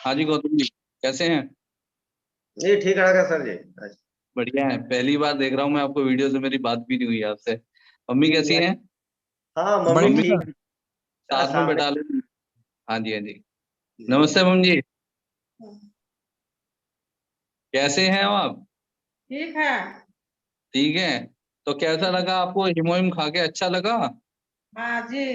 हाँ जी गौतम जी, कैसे हैं? जी ठीक है सर जी। अच्छा। बढ़िया है। पहली बार देख रहा हूँ मैं आपको वीडियो से, मेरी बात भी नहीं हुई आपसे। मम्मी जी कैसी जी। हैं? हाँ मम्मी मम्मी ठीक। साथ में सामने। बैठा ले। हाँ जी, हाँ जी। जी नमस्ते जी। मम्मी जी। कैसे हैं हो आप? ठीक है। ठीक है। तो कैसा लगा आपको? हिमोहिम खा के अच्छा लगा? हाँ जी।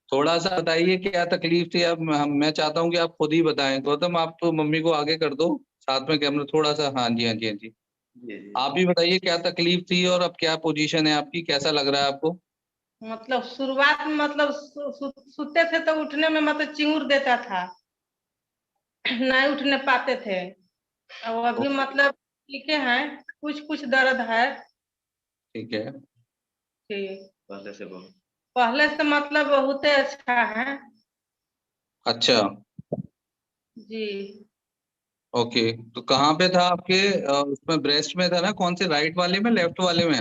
थोड़ा सा बताइए क्या तकलीफ थी। अब मैं चाहता हूँ कि आप खुद ही बताएं। गौतम, आप तो मम्मी को आगे कर दो, साथ में कैमरा थोड़ा सा। हाँ जी, हाँ जी, हाँ जी। जी जी। आप ही बताइए क्या तकलीफ थी और अब क्या पोजीशन है आपकी, कैसा लग रहा है आपको? मतलब शुरुआत में मतलब सोते थे तो उठने में मतलब चिंगूर देता था। नहीं उठने पाते थे। और अभी ओके, मतलब ठीक है। कुछ कुछ दर्द है। ठीक है। ठीक। पहले से बोलो। पहले से मतलब बहुत अच्छा है। अच्छा। जी। ओके। तो कहाँ पे था आपके? उसमें ब्रेस्ट में था ना? कौन से, राइट वाले में, लेफ्ट वाले में?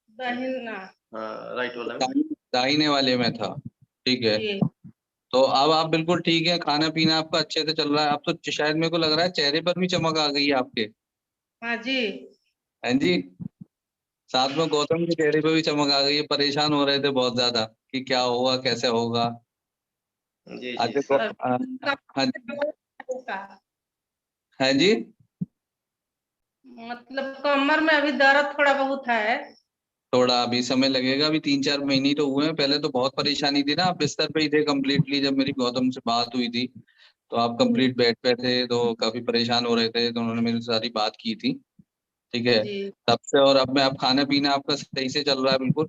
दहिना। हाँ राइट वाला में। दाहिने वाले में था। ठीक है। जी। तो अब आप बिल्कुल ठीक है, खाना पीना आपका अच्छे से चल रहा है? अब तो शायद मेरे को लग रहा है चेहरे पर भी चमक आ गई है आपके। हाँ जी। हैं जी। साथ में गौतम के चेहरे पे भी चमक आ गई है। परेशान हो रहे थे बहुत ज्यादा कि क्या होगा, कैसे होगा। जी जी अच्छा सर। हाँ जी। का है जी। मतलब कमर में अभी दर्द थोड़ा बहुत है। थोड़ा अभी समय लगेगा, अभी 3-4 महीने तो हुए हैं। पहले तो बहुत परेशानी थी ना, आप बिस्तर पे ही थे कम्प्लीटली। जब मेरी गौतम से बात हुई थी तो आप कंप्लीट बेड पे थे, तो काफी परेशान हो रहे थे, तो उन्होंने मेरी सारी बात की थी। ठीक है। जी। तब से और अब में आप खाना पीना आपका सही से चल रहा है बिल्कुल?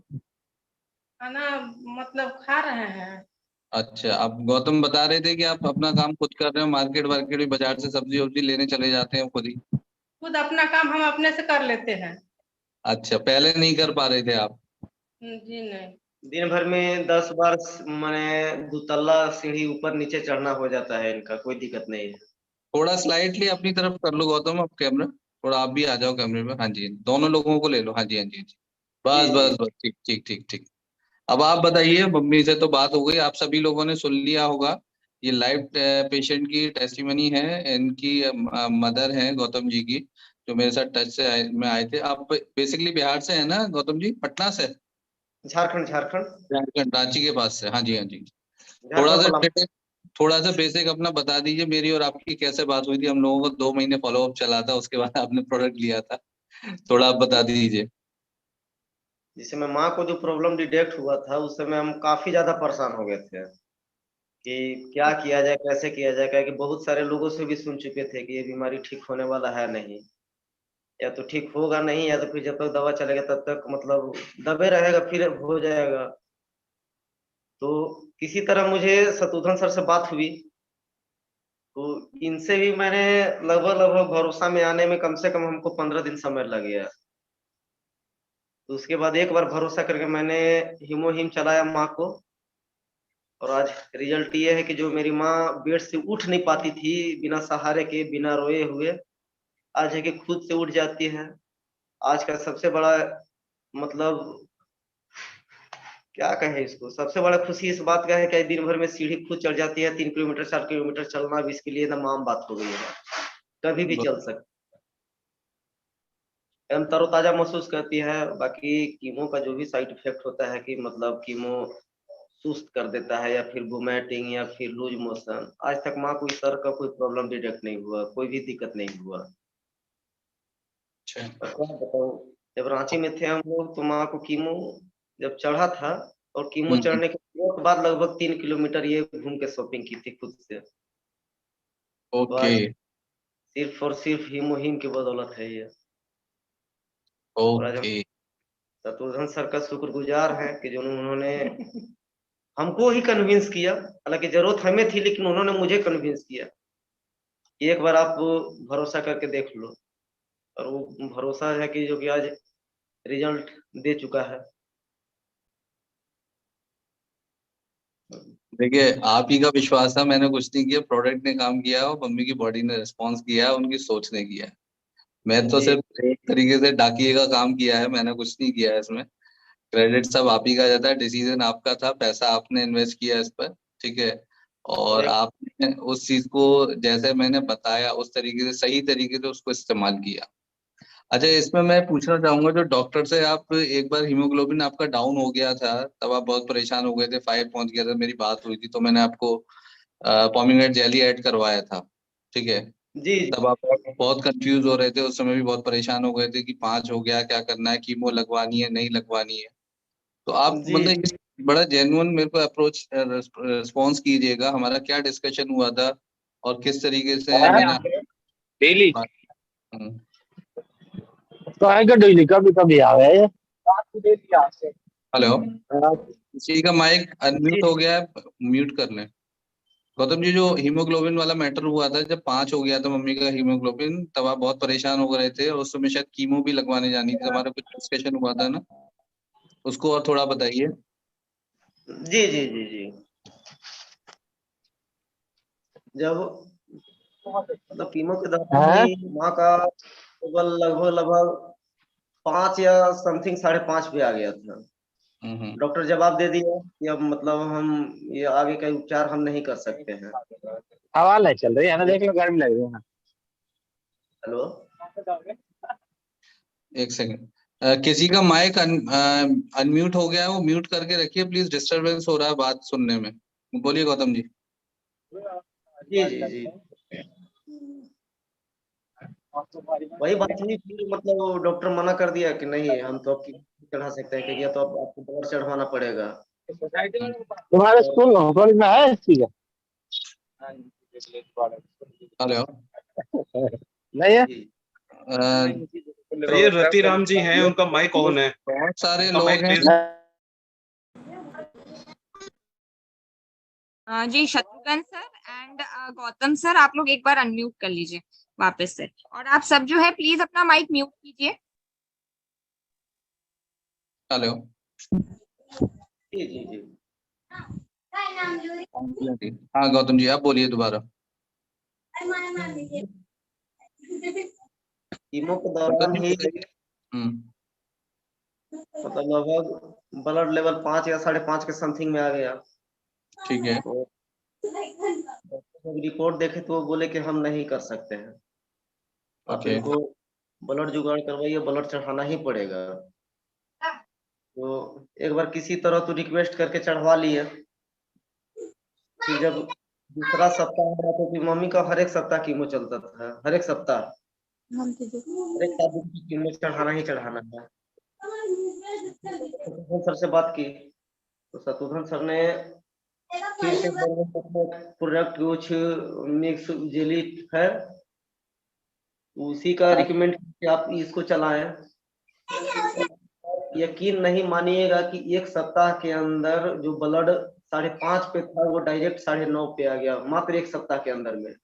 खाना मतलब खा रहे हैं। अच्छा, आप गौतम बता रहे थे कि आप अपना काम खुद कर रहे हो, मार्केट वार्केट भी, बाजार से सब्जी वब्जी लेने चले जाते हैं खुद ही? खुद अपना काम हम अपने से कर लेते हैं। अच्छा, पहले नहीं कर पा रहे थे आप? जी नहीं। दिन भर में 10 बार मैंने दुतल्ला सीढ़ी ऊपर नीचे चढ़ना हो जाता है, इनका कोई दिक्कत नहीं है। थोड़ा स्लाइटली अपनी तरफ कर लो गौतम, आप कैमरा थोड़ा आप भी आ जाओ कैमरे में। हाँ जी, दोनों लोगों को ले लो। हाँ जी, हाँ जी, हाँ जी। जी बस जी। बस बस, ठीक ठीक ठीक ठीक। अब आप बताइए, मम्मी से तो बात हो गई, आप सभी लोगों ने सुन लिया होगा। ये लाइव पेशेंट की टेस्टिमनी है। इनकी मदर है गौतम जी की, जो मेरे साथ टच से में आए थे। आप बेसिकली बिहार से है ना गौतम जी? पटना से? झारखंड झारखंड। झारखंड, रांची के पास से। हाँ जी, हाँ जी। थोड़ा झारखंड सा पलाम। डिटेल, थोड़ा सा बेसिक अपना बता दीजिए। मेरी और आपकी कैसे बात हुई थी? हम लोगों को 2 महीने फॉलोअप चला था, उसके बाद आपने प्रोडक्ट लिया था। थोड़ा आप बता दीजिए। जिस समय माँ को जो प्रॉब्लम डिटेक्ट हुआ था उस समय हम काफी ज्यादा परेशान हो गए थे कि क्या किया जाए, कैसे किया जाए, क्या कि बहुत सारे लोगों से भी सुन चुके थे कि ये बीमारी ठीक होने वाला है नहीं, या तो ठीक होगा नहीं, या तो फिर जब तक दवा चलेगा तब तक मतलब दबे रहेगा, फिर हो जाएगा। तो किसी तरह मुझे शत्रुघ्न सर से बात हुई, तो इनसे भी मैंने लगभग लगभग भरोसा में आने में कम से कम हमको 15 दिन समय लग गया। तो उसके बाद एक बार भरोसा करके मैंने हीमोहिम चलाया माँ को, और आज रिजल्ट ये है कि जो मेरी माँ बेड से उठ नहीं पाती थी बिना सहारे के, बिना रोए हुए, आज है कि खुद से उठ जाती है। आज का सबसे बड़ा मतलब क्या कहे इसको, सबसे बड़ा खुशी इस बात का है कि दिन भर में सीढ़ी खुद चढ़ जाती है। 3 किलोमीटर 4 किलोमीटर चलना भी इसके लिए एकदम आम बात हो गई है, कभी भी चल सकती, एकदम तरोताजा महसूस करती है। बाकी कीमो का जो भी साइड इफेक्ट होता है कि मतलब कीमो सुस्त कर देता है, या फिर वोमिटिंग, या फिर लूज मोशन, आज तक माँ को इस तरह का कोई प्रॉब्लम डिटेक्ट नहीं हुआ, कोई भी दिक्कत नहीं हुआ। अच्छा। और क्या बताऊँ, जब रांची में थे हम लोग तो माँ को कीमो जब चढ़ा था, और कीमो हम्म। चढ़ने के तुरंत बाद लगभग 3 किलोमीटर ये घूम के शॉपिंग की थी खुद से। तो ओके। आज सिर्फ और सिर्फ हीमोहीम की बदौलत है ये। और आज हम ओके। शत्रुघ्न सर का शुक्रगुजार हैं कि जो उन्होंने हमको ही कन्विंस किया, हालांकि जरूरत हमें थी लेकिन उन्होंने मुझे कन्विंस किया कि एक बार आप भरोसा करके देख लो। और वो भरोसा है कि जो कि आज रिजल्ट दे चुका है। देखिए, आप ही का विश्वास था, मैंने कुछ नहीं किया। प्रोडक्ट ने काम किया और मम्मी की बॉडी ने रिस्पॉन्स किया है, उनकी सोच ने किया है। मैं तो जी सिर्फ एक तरीके से डाकिए का काम किया है, मैंने कुछ नहीं किया है इसमें। क्रेडिट सब आप ही का जाता है, डिसीजन आपका था, पैसा आपने इन्वेस्ट किया इस पर। ठीक है। और आपने उस चीज को जैसे मैंने बताया उस तरीके से, सही तरीके से उसको इस्तेमाल किया। अच्छा, इसमें मैं पूछना चाहूंगा, जो डॉक्टर से आप एक बार हीमोग्लोबिन आपका डाउन हो गया था, तब आप बहुत परेशान हो गए थे, 5 पहुंच गया था, मेरी बात हुई थी, तो मैंने आपको पोमीग्रेनेट जेली ऐड करवाया था, ठीक है। जी तब आप बहुत कंफ्यूज हो रहे थे, उस समय भी बहुत परेशान हो गए थे कि 5 हो गया, क्या करना है, कीमो लगवानी है नहीं लगवानी है। तो आप जी मतलब इस बड़ा जेन्युइन मेरे को अप्रोच रिस्पॉन्स कीजिएगा, हमारा क्या डिस्कशन हुआ था और किस तरीके से मैंने डेली हम्म, तो आएगा डेली, कभी कभी आवे। हेलो, किसी का माइक जी अनम्यूट हो गया है, म्यूट कर लें। गौतम जी, जो हीमोग्लोबिन वाला मैटर हुआ था, जब 5 हो गया था मम्मी का हीमोग्लोबिन, तब आप बहुत परेशान हो रहे थे और उस समय शायद कीमो भी लगवाने जानी थी, हमारा कुछ डिस्कशन हुआ था ना, उसको और थोड़ा बताइए। जी जी जी जी जब मतलब कीमो के दौरान हैं? ही माँ का लेवल लगभग लगभग 5 या समथिंग 5.5 पे आ गया था। हम्म। डॉक्टर जवाब दे दिया कि अब मतलब हम ये आगे का उपचार हम नहीं कर सकते हैं। हवा नहीं चल रही है ना, देख लो, गर्मी लग रही है ना। हेलो एक सेकंड, किसी का माइक अनम्यूट हो गया है, वो म्यूट करके रखिए प्लीज, डिस्टरबेंस हो रहा है बात सुनने में। बोलिए गौतम जी। जी जी जी वही बात हुई, फिर मतलब डॉक्टर मना कर दिया कि नहीं हम तो आपकी चढ़ा सकते हैं, क्योंकि या तो आपको ब्लड चढ़वाना पड़ेगा। तुम्हारे स्कूल कॉलेज में है इस चीज हेलो, नहीं है? जी ये रतिराम जी हैं, उनका माइक ऑन है। बहुत सारे उनका लोग माइक हैं। प्लीज। जी Shatrughan sir and Gautam sir, आप लोग एक बार अनम्यूट कर लीजिए वापस से, और आप सब जो है प्लीज अपना माइक म्यूट कीजिए। हेलो, जी जी जी हाँ गौतम जी, आप बोलिए दोबारा। कीमो के गौतम दौरान जी ही बताइए। मतलब लगभग ब्लड लेवल 5 या 5.5 के समथिंग में आ गया। ठीक है। तो जब रिपोर्ट देखे तो वो बोले कि हम नहीं कर सकते हैं, आप ओके। इनको ब्लड जुगाड़ करवाइए, ब्लड चढ़ाना ही पड़ेगा। तो एक बार किसी तरह तो रिक्वेस्ट करके चढ़वा लिए। फिर जब दूसरा सप्ताह आया तो फिर मम्मी का हर एक सप्ताह कीमो चलता था, हर एक सप्ताह, हर एक 7 दिन की कीमो चढ़ाना ही चढ़ाना है। शत्रुघ्न सर से बात की तो शत्रुघ्न सर ने फिर से प्रोडक्ट कुछ मिक्स जेली है, उसी का रिकमेंड कि आप इसको चलाएं। यकीन नहीं मानिएगा कि एक सप्ताह के अंदर जो ब्लड 5.5 पे था वो डायरेक्ट 9.5 पे आ गया, मात्र एक सप्ताह के अंदर में।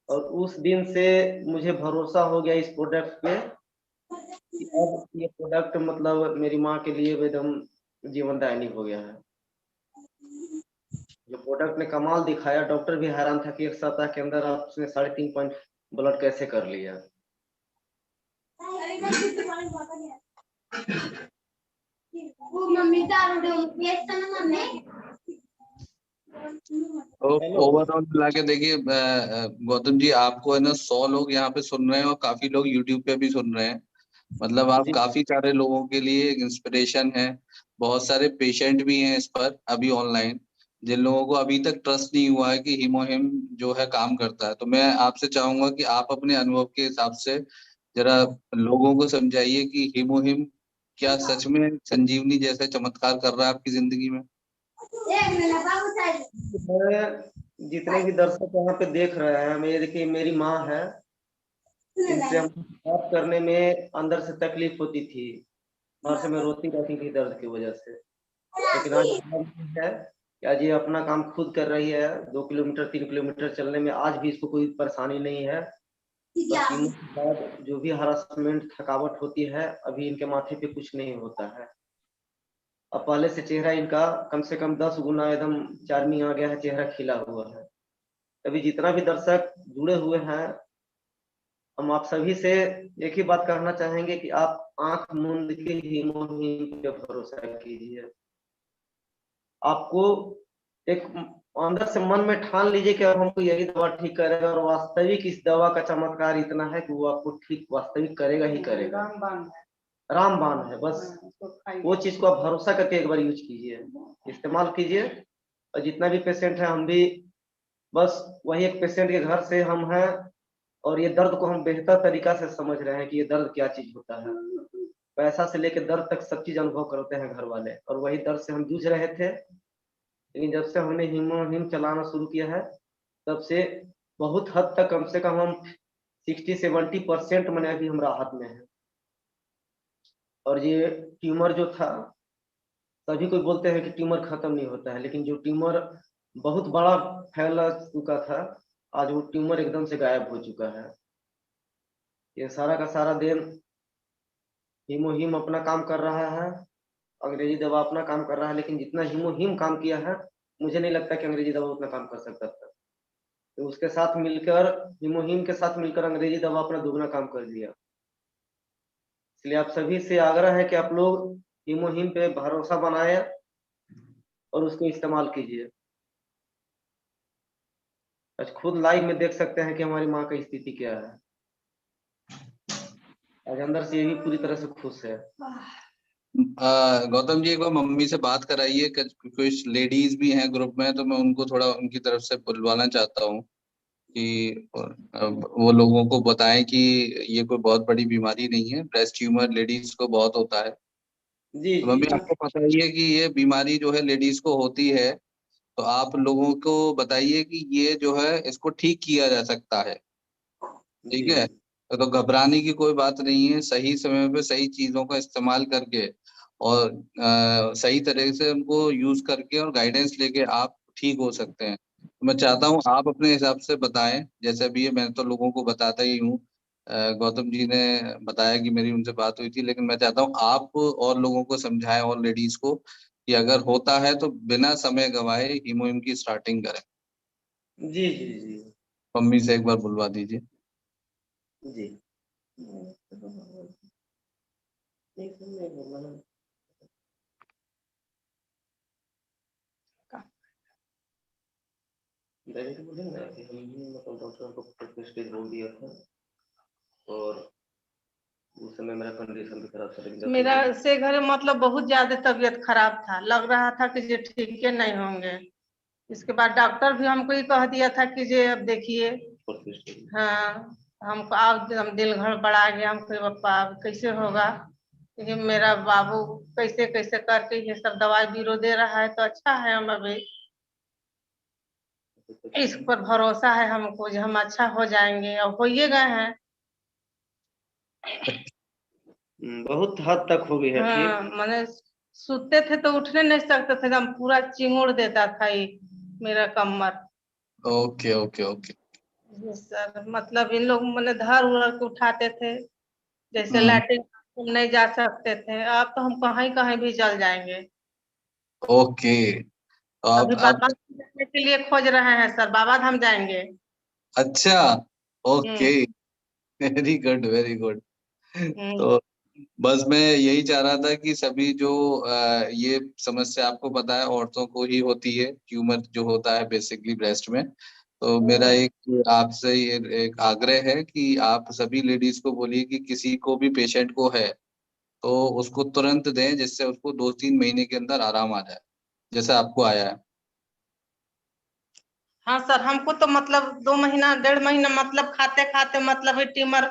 और उस दिन से मुझे भरोसा हो गया इस प्रोडक्ट पे कि अब ये प्रोडक्ट मतलब मेरी माँ के लिए एकदम जीवनदायिनी हो गया है। जो प्रोडक्ट ने कमाल दिखाया, डॉक्टर भी हैरान था कि एक सप्ताह के अंदर आपने 3.5 पॉइंट ब्लड कैसे कर लिया। तो ओवरऑल मिला के देखिए गौतम जी, आपको है ना 100 लोग यहाँ पे सुन रहे हैं और काफी लोग यूट्यूब पे भी सुन रहे हैं। मतलब आप जी काफी सारे लोगों के लिए इंस्पिरेशन है। बहुत सारे पेशेंट भी हैं इस पर अभी ऑनलाइन, जिन लोगों को अभी तक ट्रस्ट नहीं हुआ है कि हीमोहिम जो है काम करता है। तो मैं आपसे चाहूंगा कि आप अपने अनुभव के हिसाब से जरा लोगों को समझाइए कि हीमोहिम क्या सच में संजीवनी जैसे चमत्कार कर रहा है आपकी जिंदगी में। मैं जितने भी दर्शक यहाँ पे देख रहे हैं, मेरे देखिए मेरी माँ है, इनसे हम बात करने में अंदर से तकलीफ होती थी, बाहर से मैं रोती रहती थी दर्द की वजह से। लेकिन आज है कि आज ये अपना काम खुद कर रही है, 2 किलोमीटर 3 किलोमीटर चलने में आज भी इसको कोई परेशानी नहीं है। बस कीमो के बाद जो भी हरासमेंट थकावट होती है, अभी इनके माथे पे कुछ नहीं होता है। अब पहले से चेहरा इनका कम से कम 10 गुना एकदम चार्मिंग आ गया है, चेहरा खिला हुआ है। अभी जितना भी दर्शक जुड़े हुए हैं, हम आप सभी से एक ही बात कहना चाहेंगे कि आप आंख मूंद के हीमोहिम पे भरोसा कीजिए। आपको एक अंदर से मन में ठान लीजिए कि अब हमको यही दवा ठीक करेगा, और वास्तविक इस दवा का चमत्कार इतना है कि वो आपको ठीक वास्तविक करेगा ही करेगा। रामबाण है बस। वो चीज को आप भरोसा करके एक बार यूज कीजिए, इस्तेमाल कीजिए। और जितना भी पेशेंट है, हम भी बस वही एक पेशेंट के घर से हम हैं, और ये दर्द को हम बेहतर तरीका से समझ रहे हैं कि ये दर्द क्या चीज होता है। पैसा से लेकर दर्द तक सब चीज अनुभव करते हैं घर वाले, और वही दर्द से हम जूझ रहे थे। लेकिन जब से हमने हिम चलाना शुरू किया है, तब से बहुत हद तक, कम से कम हम 60-70% मैंने अभी हम राहत में हैं। और ये ट्यूमर जो था, सभी कोई बोलते हैं कि ट्यूमर खत्म नहीं होता है, लेकिन जो ट्यूमर बहुत बड़ा फैला चुका था, आज वो ट्यूमर एकदम से गायब हो चुका है। ये सारा का सारा देन हीमोहीम अपना काम कर रहा है, अंग्रेजी दवा अपना काम कर रहा है, लेकिन जितना हीमोहीम काम किया है, मुझे नहीं लगता कि अंग्रेजी दवा उतना काम कर सकता था। तो उसके साथ मिलकर, हीमोहीम के साथ मिलकर अंग्रेजी दवा अपना दुगना काम कर दिया। इसलिए आप सभी से आग्रह है कि आप लोग हीमोहीम पे भरोसा बनाए और उसको इस्तेमाल कीजिए। आज खुद लाइव में देख सकते हैं कि हमारी माँ की स्थिति क्या है। आज अंदर से ये भी पूरी तरह से खुश है। गौतम जी, एक बार मम्मी से बात कराइए, कुछ लेडीज भी हैं ग्रुप में, तो मैं उनको थोड़ा उनकी तरफ से बुलवाना चाहता हूँ कि वो लोगों को बताएं कि ये कोई बहुत बड़ी बीमारी नहीं है। ब्रेस्ट ट्यूमर लेडीज को बहुत होता है। जी तो जी मम्मी, आपको पता ही है कि ये बीमारी जो है लेडीज को होती है, तो आप लोगों को बताइए कि ये जो है इसको ठीक किया जा सकता है। ठीक जी है, तो घबराने की कोई बात नहीं है। सही समय पे सही चीजों का इस्तेमाल करके और सही तरह से उनको यूज करके और गाइडेंस लेके आप ठीक हो सकते हैं। तो मैं चाहता हूँ आप अपने हिसाब से बताएं। जैसे अभी ये मैं तो लोगों को बताता ही हूँ, गौतम जी ने बताया कि मेरी उनसे बात हुई थी, लेकिन मैं चाहता हूँ आप और लोगों को समझाएं और लेडीज को कि अगर होता है तो बिना समय गवाए हीमोहिम की स्टार्टिंग करें। जी जी जी मम्मी से एक बार बुलवा दीजिए। जी। डायरेक्ट बोले ना कि हम भी मतलब डॉक्टर को प्रेस्क्रिप्शन बोल दिया था, और उस समय मेरा कंडीशन भी खराब था, लेकिन मेरा से घर मतलब बहुत ज्यादा तबीयत खराब था, लग रहा था कि ये ठीक है नहीं होंगे। इसके बाद डॉक्टर भी हमको ही कह दिया था कि ये अब देखिए, हाँ हमको अब हम दिल गड़बड़ा गया। हम कहे पापा अब कैसे होगा, क्योंकि मेरा बाबू कैसे कैसे करके ये सब दवाई बीरो दे रहा है, तो अच्छा है। हम अभी इस पर भरोसा है हमको जो हम अच्छा हो जाएंगे, और हो ही गए हैं। बहुत हद तक हो गई है ठीक। हाँ मैंने सोते थे तो उठने नहीं सकते थे, एकदम पूरा चिंगुड़ देता था ये मेरा कमर। Okay okay okay. जी सर, मतलब इन लोग मैंने धर उधर के उठाते थे, जैसे हम्म। लैट्रिन बाथरूम नहीं जा सकते थे। अब तो हम कहीं कहीं भी चल जाएंगे। ओके, तो अभी आप बाबा धाम जाने के लिए खोज रहे हैं सर, बाबा धाम जाएंगे। अच्छा, ओके, हम्म वेरी गुड वेरी गुड। हम्म तो बस मैं यही चाह रहा था कि सभी जो ये समस्या आपको पता है औरतों को ही होती है, ट्यूमर जो होता है बेसिकली ब्रेस्ट में। तो मेरा एक आपसे ये एक आग्रह है कि आप सभी लेडीज को बोलिए कि किसी को भी पेशेंट को है तो उसको तुरंत दें, जिससे उसको 2-3 महीने के अंदर आराम आ जाए, जैसे आपको आया है। हाँ सर, हमको तो मतलब 2 महीना 1.5 महीना मतलब खाते खाते मतलब ये ट्यूमर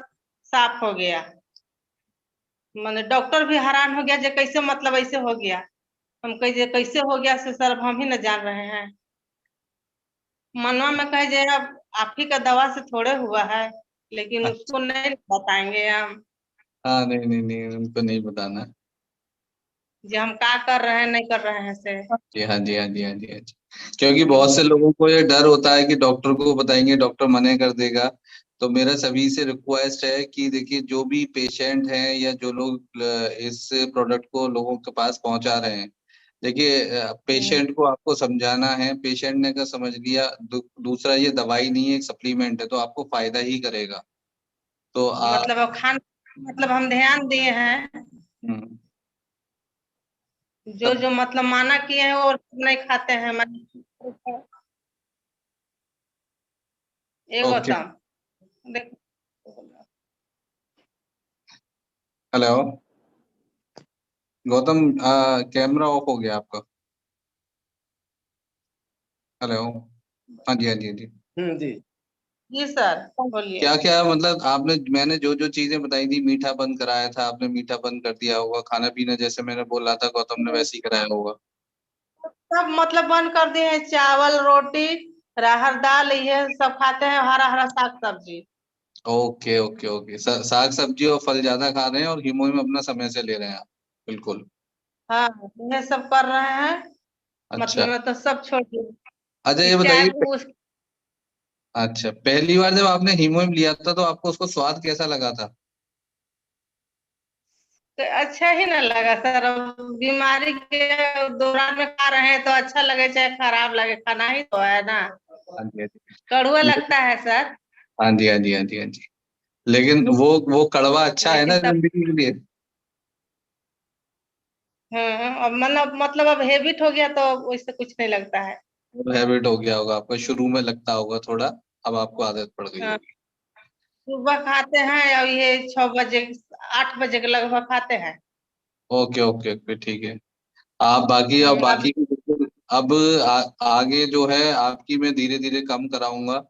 साफ हो गया। मैंने डॉक्टर भी हैरान हो गया, जे कैसे मतलब ऐसे हो गया। हम कहे जे कैसे हो गया से सर, अब हम ही न जान रहे हैं। मनवा में कहे जे अब आप ही का दवा से थोड़े हुआ है, लेकिन अच्छा, उसको नहीं बताएंगे हम हाँ, नहीं नहीं नहीं, उनको नहीं बताना। जे हम क्या कर रहे हैं नहीं कर रहे हैं से। जी हाँ जी हाँ जी हाँ जी हाँ जी। क्योंकि बहुत से लोगों को ये डर होता है कि डॉक्टर को बताएंगे डॉक्टर मना कर देगा। तो मेरा सभी से रिक्वेस्ट है कि देखिए, जो भी पेशेंट हैं या जो लोग इस प्रोडक्ट को लोगों के पास पहुंचा रहे हैं, देखिए पेशेंट को आपको समझाना है। पेशेंट ने का समझ लिया, दूसरा ये दवाई नहीं है, एक सप्लीमेंट है, तो आपको फायदा ही करेगा। तो मतलब अब खान मतलब हम ध्यान दिए हैं, जो सब जो मतलब माना किए हैं वो नहीं खाते हैं। ये ओके। गौतम देख। हेलो गौतम, कैमरा ऑफ हो गया आपका। हेलो। हाँ जी, हाँ जी, हाँ जी। जी। जी सर बोलिए। क्या क्या मतलब आपने, मैंने जो जो चीजें बताई थी, मीठा बंद कराया था आपने, मीठा बंद कर दिया होगा, खाना पीना जैसे मैंने बोला था गौतम ने वैसे ही कराया होगा। सब मतलब बंद कर दिए हैं, चावल रोटी राहर दाल ये सब खाते हैं, हरा हरा साग सब्जी। ओके ओके ओके, साग सब्जी और फल ज्यादा खा रहे हैं और हीमोग्लोबिन अपना समय से ले रहे हैं आप। बिल्कुल। हाँ ये सब कर रहे हैं। अच्छा। मतलब तो सब छोड़ दिए। अच्छा ये कि चाय बताइए, उस अच्छा पहली बार जब आपने हीमोग्लोबिन लिया था तो आपको उसको स्वाद कैसा लगा था? तो अच्छा ही ना लगा सर। अब बीमारी के दौरान में खा रहे हैं तो अच्छा लगे चाहे खराब लगे, खाना ही तो है ना। हाँ जी, हाँ कड़वा जी। लगता है सर। हाँ जी, हाँ जी, हाँ जी, हाँ जी। लेकिन वो कड़वा अच्छा है ना लेकिन तब जिंदगी के लिए। अब मतलब अब हैबिट हो गया तो वैसे कुछ नहीं लगता है। हैबिट हो गया होगा आपको, शुरू में लगता होगा थोड़ा, अब आपको आदत पड़ गई हाँ, होगी। सुबह खाते हैं और ये 6 बजे 8 बजे के लगभग खाते हैं। ओके ओके ओके, ठीक है। आप बाकी, अब अब बाकी की बिल्कुल अब आगे जो है आपकी मैं धीरे धीरे कम कराऊंगा।